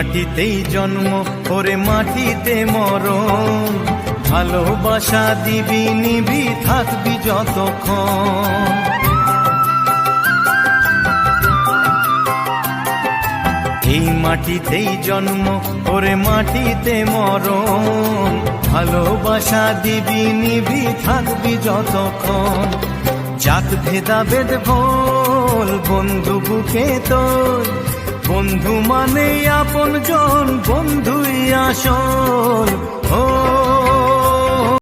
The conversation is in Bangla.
মাটিতেই জন্ম ওরে মাটিতে মরণ, ভালোবাসা দিবি নিবি থাকবি যতক্ষণ। এই মাটিতেই জন্ম ওরে মাটিতে মরণ, ভালোবাসা দিবি নিবি থাকবি যতক্ষণ। জাত ভেদাভেদ ভোল বন্ধু বুকে তোর, বন্ধু মানে আপন জন, বন্ধুই আসল। ও